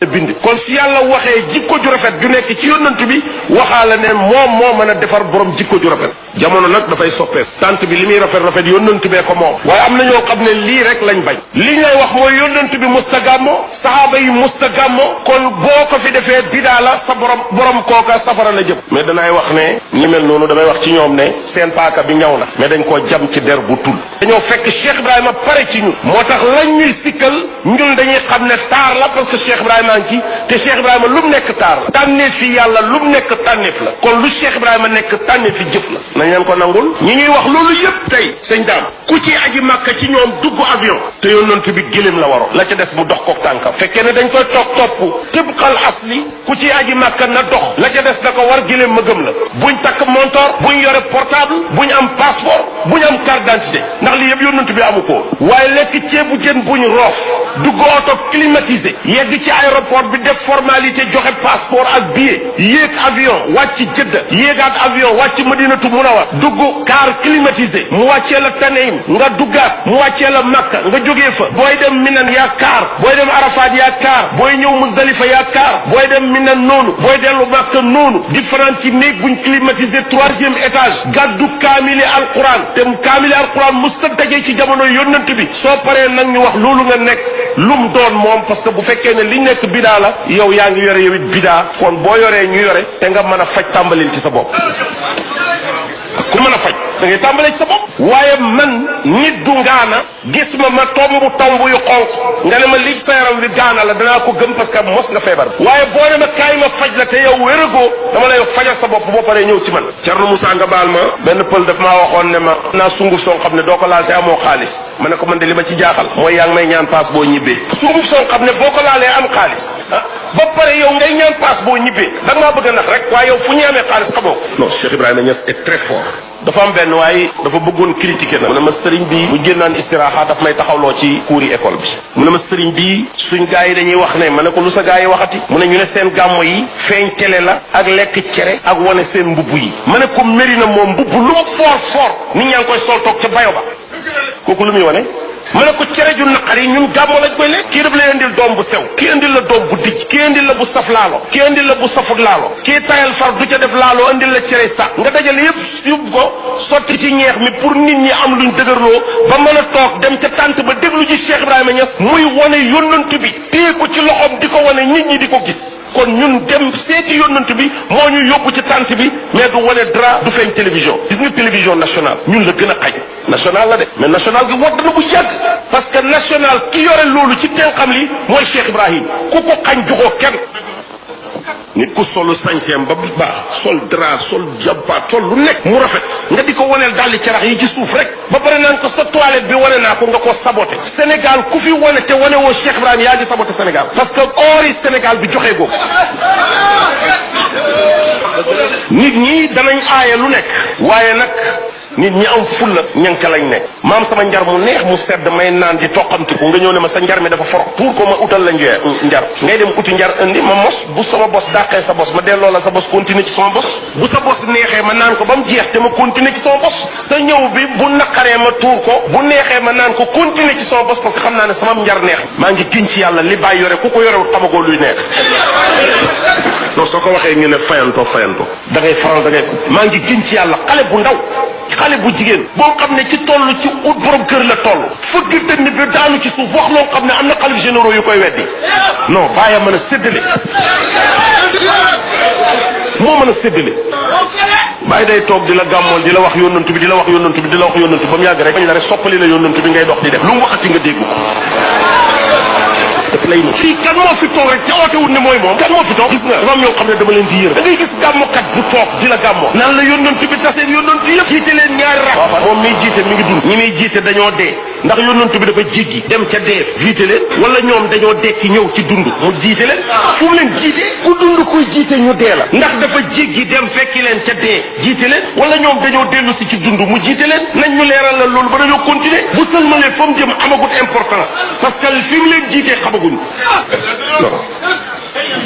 bind kon si yàlla waxee jikko ju rafet ju nekk ci yonent bi waxaala ne moom moo mën a defar borom jikko ju rafet jamono nag dafay soppeeku tant bi li muy rafet yonent bee ko moom waaye am na ñoo xam ne lii rek lañ bañ li ngay wax mooy yonent bi musta gàmmo sahaaba yi musta gàmmo kon boo ko fi defee bidaa la sa borom kooka safara la jëm mais danaay wax ne ñi mel noonu damay wax ci ñoom ne seen paaka bi ñaw na mais dañ koo jam ci der bu tul dañoo fekk Cheikh Ibrahima pare ci ñun moo tax lañ ñuy sikkal ñun dañuy xam ne taar la parce que Cheikh Ibrahima ngi ci te Cheikh Ibrahima lu mu nekk taar la tànneef fi yàlla lu mu nekk tànneef la kon lu Cheikh Ibrahima nekk tànneef fi jëf la nañ leen ko nangul ñi ñuy wax loolu yépp tey sëñ daam ku ci aji màkka ci ñoom dugg avion te yonent bi gëléem la waroon la ca des mu dox kook tànkam fekkee ne dañ koy topp tibqal asli ku ci aji màkka na dox la ca des na ko war gëléem ma gëm la buñ takk montor buñ yore portable buñ am passeport buñ am carte d'identité ndax li yëpp yonent bi amu ko waaye lekk ceebu jën buñ roof dugg oto climatisé yegg ci aéroport bi def formalité joxe passeport ak billet yéeg avion wàcc Jëdda yéegaat avion wàcc Madinatu Munawwara dugg car climatisé mu wàccee la Taneim nga duggaat mu wàccee la Makka nga jógee fa booy dem Minan yaa car booy dem Arafat yaa car booy ñëw Muzdalifa yaa car booy dem Minan noonu booy dellu Makka noonu di fanaan ci néeg buñ climatisé 3e étage gàddu kaamili alquran te kaamili alquran musta daje ci jamono yonent bi soo paree nag ñu wax loolu nga nekk lum doon moom parce que bu fekkee ne li nekk bidaa la yow yaa ngi yore yow it bidaa kon boo yoree ñu yore te nga mën a faj tàmbalil ci sa bopp ku mën a faj da ngay tàmbalee ci sa bopp waaye man nit du ngaana gis ma tomb yu xonq nga ne ma li sa yaram wi gaana la danaa ko gëm parce que mos nga feebar waaye boo ne ma kaay ma faj la te yow wéragoo dama lay fajal sa bopp boo paree ñëw ci man Thierno Moussa nga baal ma benn pël daf maa waxoon ne ma naa sunguf soo xam ne doo ko laal te amoo xaalis ma ne ko man de li ma ci jaaxal mooy yaa ngi may ñaan paas boo ñibbee sunguf soo xam ne boo ko laalee am xaalis ba pare yow ngay ñaan paas boo ñibbee da nga maa bëgg a nax rek waaye yow fu ñu amee xaalis xamoo non Cheikh Ibrahima Niass est très fort dafa am benn waaye dafa bëggoon critiquer na mu ne ma sëriñ bi bu génnaan istiraaxa daf may taxawloo ci cours yi école bi mu ne ma sëriñ bi suñ gars yi dañuy wax ne ma ne ko lu sa gars yi waxati mu ne ñu ne seen gàmmo yi feeñ télé la ak lekk cere ak wane seen mbubb yi ma ne ko méri na moom mbubb lu mu fort nit ñaa ngi koy sol toog ca bayo ba kooku lu muy wane ma ne ko cere ju naqar yi ñun gàmmo lañ koy lekk kii daf lay indil doom bu sew kii indil la doom bu dijj kii indil la bu saf laalo kii indil la bu safut laalo kii tayal far du ca def laalo indil la cere sax nga dajale yëpp yóbbu ko sotti ci ñeex mi pour nit ñi am luñ dëgërloo ba mën a toog dem ca tànt ba déglu ji Cheikh Ibrahima Niass muy wane yónnant bi téye ko ci loxoom di ko wane nit ñi di ko gis kon ñun dem seeti yónnant bi moo ñu yóbbu ci tànt bi mais du wane dara du feeñ télévision gis nga télévision nationale ñun la gën a xañ national la de mais national gi wadd na bu yàgg parce que national ki yore loolu ci teen xam li mooy Cheikh Ibrahim ku ko xañ joxoo kenn nit ku solu sañseem ba baax sol drap sol jabbaat sol lu nekk mu rafet nga di ko waneel dalli carax yi ci suuf rek ba pare naan ko sa toilette bi wane naa ko nga ko saboté Sénégal ku fi wane te wane woo Cheikh Ibrahim yaa ngi saboté Sénégal parce que or yi Sénégal bi joxee googu nit ñi danañ aaye lu nekk waaye nag nit ñi am fulla ñanka lañ nekk maam sama njar mu neex mu sedd may naan di toqamtiku nga ñëw ne ma sa njar mi dafa forok tuur ko ma utal la njar ngay dem uti njar indi ma mos bu sama bos dàqee sa bos ma delloo la sa bos continuer ci sama bos bu sa bos neexee ma naan ko ba mu jeex te ma continuer ci sama bos sa ñëw bi bu naqaree ma tuur ko bu neexee ma naan ko continuer ci sama bos parce que xam naa ne sama njar neex maa ngi giñ ci yàlla li bàyyi yore ku ko yorewut xamagoo luy neex non soo ko waxee ñu ne fayanto da ngay faral da ngay maa ngi giñ ci yàlla xale bu ndaw xale bu jigéen boo xam ne ci toll ci ut borom kër la toll fëgg dënn bi daanu ci suuf wax loo xam ne am na xalif généraux yu koy weddi non bàyyi mën a séddale moo mën a séddale bàyyi day toog di la gàmmool di la wax yónnantu bi di la wax yónnantu bi di la wax yónnantu ba mu yàgg rek bañ la rek soppali la yónnantu bi ngay dox di def lu mu waxati nga dégg ko daf lay nu fii kan moo fi toog rek te ootewut ne mooy moom kan moo fi toog gis nga dafa am ñoo xam ne dama leen di yër da ngay gis gàmmokat bu toog di la gàmmoo nan la yónnantu bi taseen yónnantu yëpp jiite leen ñaari rak moom miy jiite mi ngi dund ñi muy jiite dañoo dee ndax yónnantu bi dafa jéggi dem ca dee jiite leen wala ñoom dañoo dekki ñëw ci dund mu jiite leen fu mu leen jiite ku dund kuy jiite ñu dee la ndax dafa jéggi dem fekki leen ca dee jiite leen wala ñoom dañoo dellu si ci dund mu jiite leen nañ ñu leeral la loolu ba dañoo continuer bu sëlmalee fa mu jëm amagut importance parce que fi mu leen jiitee xamaguñu non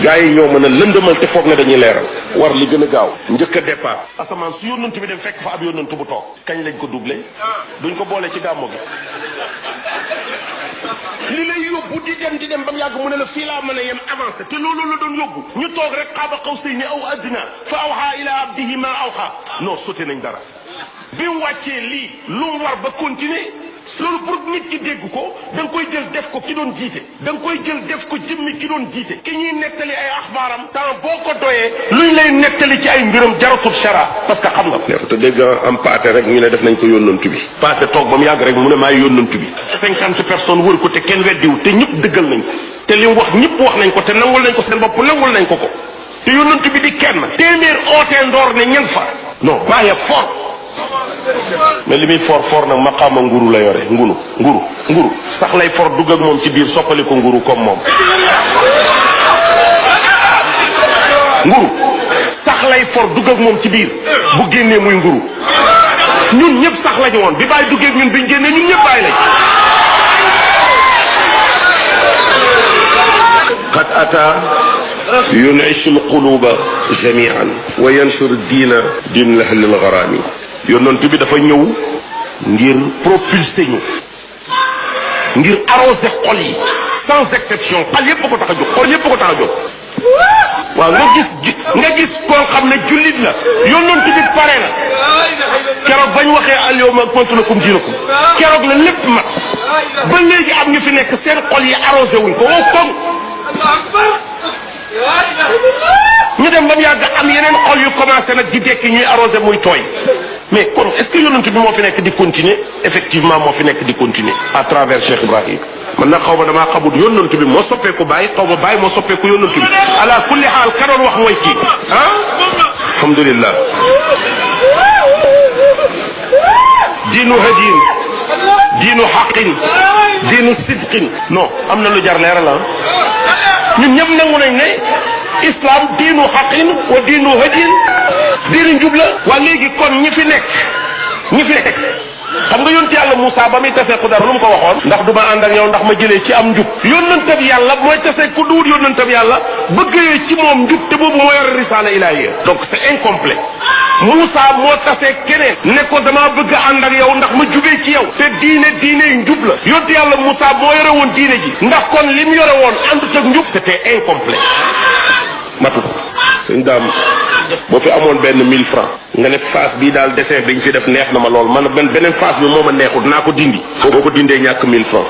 gars yi ñoo mën a lëndëmal te foog ne dañuy leeral war li gën a gaaw njëkk a départ asamaan su yónnantu bi dem fekk fa ab yónnantu bu toog kañ lañ ko doublé duñ ko boole ci gàmmo gi li lay yóbbu di dem ba mu yàgg mu ne la fii laa mën a yem avancé te loolu la doon yóbbu ñu toog rek qaaba qawsayni aw adnaa fa awhaa ilaa abdihi maa awhaa non sote nañ dara bi mu wàccee lii lu mu war ba continuer loolu pour nit ki dégg ko da nga koy jël def ko ki doon jiite da nga koy jël def ko jëmmi ki doon jiite ki ñuy nettali ay axbaaram temps boo ko doyee luñ lay nettali ci ay mbiram jaratul shara parce que xam nga ko te dégg am paate rek ñu ne def nañ ko yónnantu bi paate toog ba mu yàgg rek mu ne maay yónnantu bi 50 personnes wër ko te kenn weddiwu te ñëpp dëggal nañ ko te li mu wax ñëpp wax nañ ko te nangul nañ ko seen bopp nangul nañ ko te yónnantu bi di kenn téeméer ootee ndoor ne ñen fa non bàyyi fort mais li muy for nag maqaama nguru la yore nguru sax lay for dugg ak moom ci biir soppali ko nguru comme moom nguru sax lay for dugg ak moom ci biir bu génnee muy nguru ñun ñëpp sax lañu woon bi bàyyi duggee ak ñun biñ génnee ñun ñëpp bàyyi lañ qad ata yunishu alquluba jamian wa yanshur diina din lahlil gharami yonent bi dafa ñëw ngir propulser ñu ngir arroser xol yi sans exception xol yépp ko tax a jóg xol yépp ko tax a jóg waaw nga gis koo xam ne jullit la yonent bi pare na keroog bañ waxee al yawma akmaltu lakum diinakum keroog la lépp mat ba léegi am ñu fi nekk seen xol yi arrosé wuñ ko wow koŋ ñu dem ba mu yàgg am yeneen xol yu commencé nag di dekki ñuy arrosé muy tooy mais kon est-ce que yonent bi moo fi nekk di continuer effectivement moo fi nekk di continuer à travers Cheikh Ibrahim man nag xaw ma damaa xamut yonent bi moo soppeeku Baye xaw ma Baye moo soppeeku yonent bi ala kulli xaal ka doon wax mooy kii alhamdulillah diinu hadin diinu xaqin diinu sidqin non am na lu jar leeral ñun ñëpp nangu nañ ne islam diinu xaqin wa diinu hadin diinu njub la waa léegi kon ñi fi nekk xam nga yonent yàlla Moussa ba muy tasee Xudar lu mu ko waxoon ndax du ma ànd ak yow ndax ma jëlee ci am njub yónnantab yàlla mooy tasee ku duwut yónnantab yàlla bëggee ci moom njub te boobu moo yor risaala ilaahiya donc c'est incomplet Moussa moo tasee keneen ne ko damaa bëgg a ànd ak yow ndax ma jubee ci yow te diine njub la yonent yàlla Moussa moo yore woon diine ji ndax kon li mu yore woon àndut ak njub c'était incomplet matu sëñ daam boo fi amoon benn 1000 francs nga ne face bii daal dessin dañ fi def neex na ma lool man beneen face bi moo ma neexut naa ko dindi boo ko dindee ñàkk 1000 francs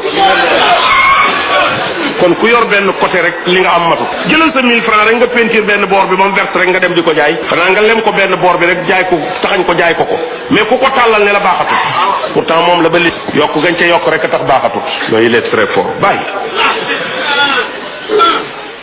kon ku yor benn côté rek li nga am matu jëlal sa 1000 francs rek nga peinture benn boor bi ba mu vert rek nga dem di ko jaay xanaa nga lem ko benn boor bi rek jaay ko taxañ ko jaay ko mais ku ko tàllal ne la baaxatut pourtant moom la ba li yokk gañ ca yokk rek a tax baaxatut mais il est très fort bàyyi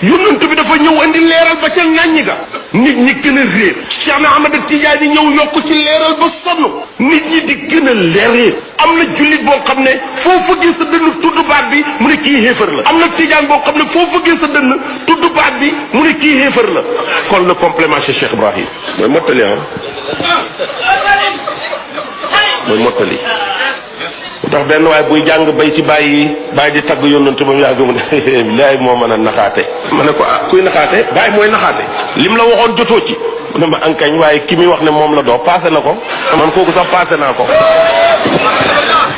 yonent bi dafa ñëw andi leeral ba ca naññi ga nit ñi gën a réer Cheikh Ahmad Tidiane ñëw yokk ci leeral ba sonn nit ñi di gën a leer am na jullit boo xam ne foo fëggee sa dënn tudd baat bi mu ne kii xéefar la am na tijaan boo xam ne foo fëggee sa dënn tudd baat bi mu ne kii xéefar la kon le complément chez Cheikh Ibrahim mooy mottali mooy mottali tax benn waaye buy jàng bay ci bàyyi di tagg yónnante ba mu yàgg mu ne laay moo mën a naxaate ma ne ko kuy naxaate bàyyi mooy naxaate lim la waxoon jotoo ci mu ne ma ankañ waaye ki muy wax ne moom la doo passé na ko man kooku sax passé naa ko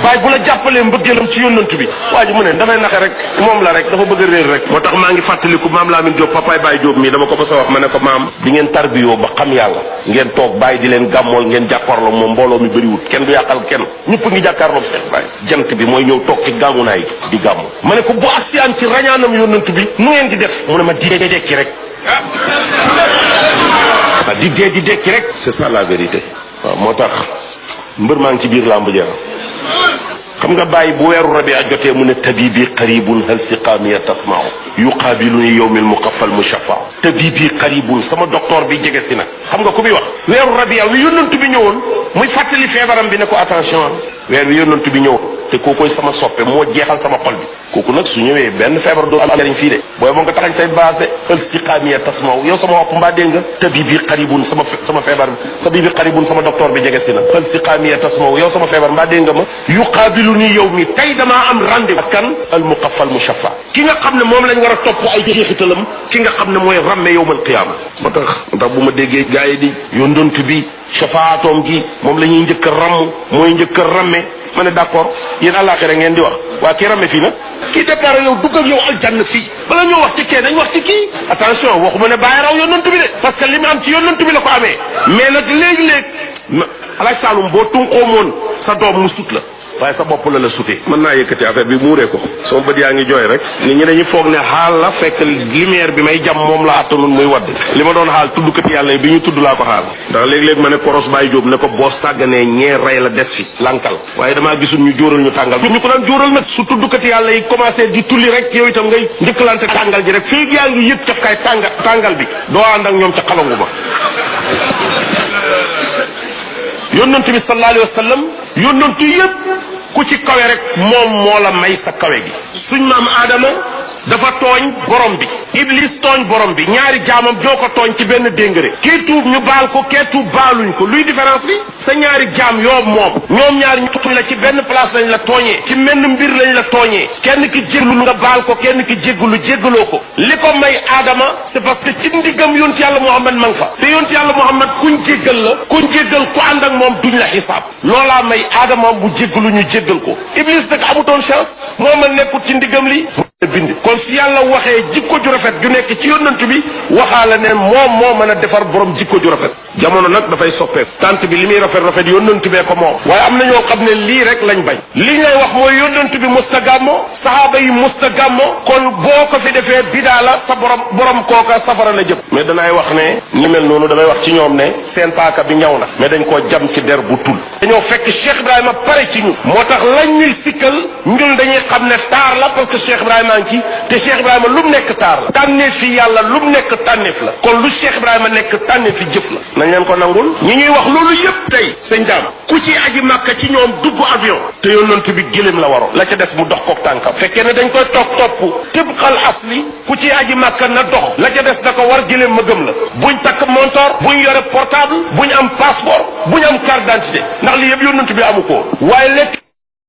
bàyyi bu la jàppalee mbëggeelam ci yónnante bi waa ji mu ne damay naxe rek moom la rek dafa bëgg a réer rek moo tax maa ngi fàttaliku maam Lamine Diop papaay Baye Diop mii dama ko mos a wax ma ne ko maam bi ngeen tarbiyoo ba xam yàlla ngeen toog bàyyi di leen gàmmool ngeen jàkkaarloo moom mbooloo mi bëriwut kenn du yàqal kenn ñëpp ngi jàkkaarloo Cheikh Baye jant bi mooy ñëw toog ci gàmmunaay di gàmmu ma ne ko bu aksiyaan ci rañaanam yónnante bi nu ngeen di def mu ne ma di dekki rek di dekki rek c'est ça la vérité waaw moo tax mbër maa ngi ci biir làmb jara xam nga bàyyi bu weeru rabia jotee mu ne tabibi qaribun hal siqaamiya tasmau yuqaabiluni yowmil muqaffal mushaffa tabibi qaribun sama docteur bi jege si nag xam nga ku muy wax weeru rabia wi yónnantu bi ñëwoon muy fàttali feebaram bi ne ko attention weer wi yónnantu bi ñëwoon te kookoy sama soppe moo jeexal sama xol bi kooku nag su ñëwee benn feebar doo am njariñ fii de booy boo nga taxañ say base de hal siqaamiya tasmau yow sama wopp mbaa dégg nga tabibi qaribun sama feebar tabibi qaribun sama docteur bi jege si na hal siqaamiya tasmau yow sama feebar mbaa dégg nga ma yuqaabiluni yow mi tey damaa am rendez-vous ak kan al muqaffal mushaffa ki nga xam ne moom lañ war a topp ay jeexitalam ki nga xam ne mooy ramme yowmal qiyaama moo tax bu ma déggee gars yi di yónnantu bi shafaatoom gi moom la ñuy njëkk a ramm mooy njëkk a ramme ma ne d'accord yéen àllaaxira ngeen di wax waa kii rame fii nag kii départ yow dugg ak yow aljanna fii bala ñoo wax ci kee dañ wax ci kii attention waxuma ne bàyyi raw yonantu bi de parce que li mu am ci yonantu bi la ko amee mais nag léegi-léeg alaaj Saalum boo tunqoomoon sa doom mu sut la waaye sa bopp la sutee mën naa yëkkati affaire bi muuree ko sama bët yaa ngi jooy rek nit ñi dañuy foog ne xaal la fekk lumière bi may jam moom la attanul muy wadd li ma doon xaal tuddkati yàlla yi bi ñu tudd laa ko xaal ndax léeg-léeg ma ne koros Baye Diop ne ko boo sàgganee ñee rey la des fi lankal waaye damaa gisul ñu jóoral ñu tàngal ñu ko daan jóoral nag su tuddkati yàlla yi commencé di tulli rek yow itam ngay njëkkalante tàngal ji rek fii yaa ngi yëg cafkaay tàngal bi doo ànd ak ñoom ca xalangu ba yónnantu bi sallallahu alayhi wa sallam yónnantu yëpp ku ci kawe rek moom moo la may sa kawe gi suñ maam Adama dafa tooñ borom bi Iblis tooñ borom bi ñaari jaamam ñoo ko tooñ ci benn déngëre kii tuub ñu baal ko kee tuub baaluñ ko luy différence bi sa ñaari jaam yoo moom ñoom ñaari ñu tooñ la ci benn place lañ la tooñee ci menn mbir lañ la tooñee kenn ki jéggalu nga baal ko kenn ki jéggalu jéggaloo ko li ko may Adama c'est parce que ci ndiggam yonent yàlla Muhammad ma nga fa te yonent yàlla Muhammad kuñ jéggal la kuñ jéggal ku ànd ak moom duñ la xisaab loolaa may Adama bu jéggalu ñu jéggal ko Iblis nag amutoon chance moo ma nekkut ci ndiggam li bind kon si yàlla waxee jikko ju rafet ju nekk ci yónnantu bi waxaala ne moom moo mën a defar borom jikko ju rafet jamono nag dafay soppeeku tant bi li muy rafet rafet yónnantu bee ko moom waaye am na ñoo xam ne lii rek lañ bañ li ngay wax mooy yónnantu bi musta gàmmo sahaaba yi musta gàmmo kon boo ko fi defee bidaa la sa borom kooka safara la jëm mais danaay wax ne ñi mel noonu damay wax ci ñoom ne seen paaka bi ñaw na mais dañ koo jam ci der bu tul dañoo fekk Cheikh Ibrahima pare ci ñu moo tax lañ ñuy sikkal ñun dañuy xam ne taar la parce que Cheikh Ibrahima ci te Cheikh Ibrahima lu mu nekk taar la tànneef fi yàlla lu mu nekk tànneef la kon lu Cheikh Ibrahima nekk tànneef fi jëf la nañ leen ko nangul ñi ñuy wax loolu yëpp tey sëñ daam ku ci aji màkka ci ñoom dugg avion te yónnantu bi gëléem la waroon la ca des mu dox koog tànkam fekkee ne dañ koy topp tibqal asli ku ci aji màkka na dox la ca des na ko war gëléem ma gëm la buñ takk montor buñ yore portable buñ am passeport buñ am carte d'identité ndax li yëpp yónnantu bi amu ko waaye lekk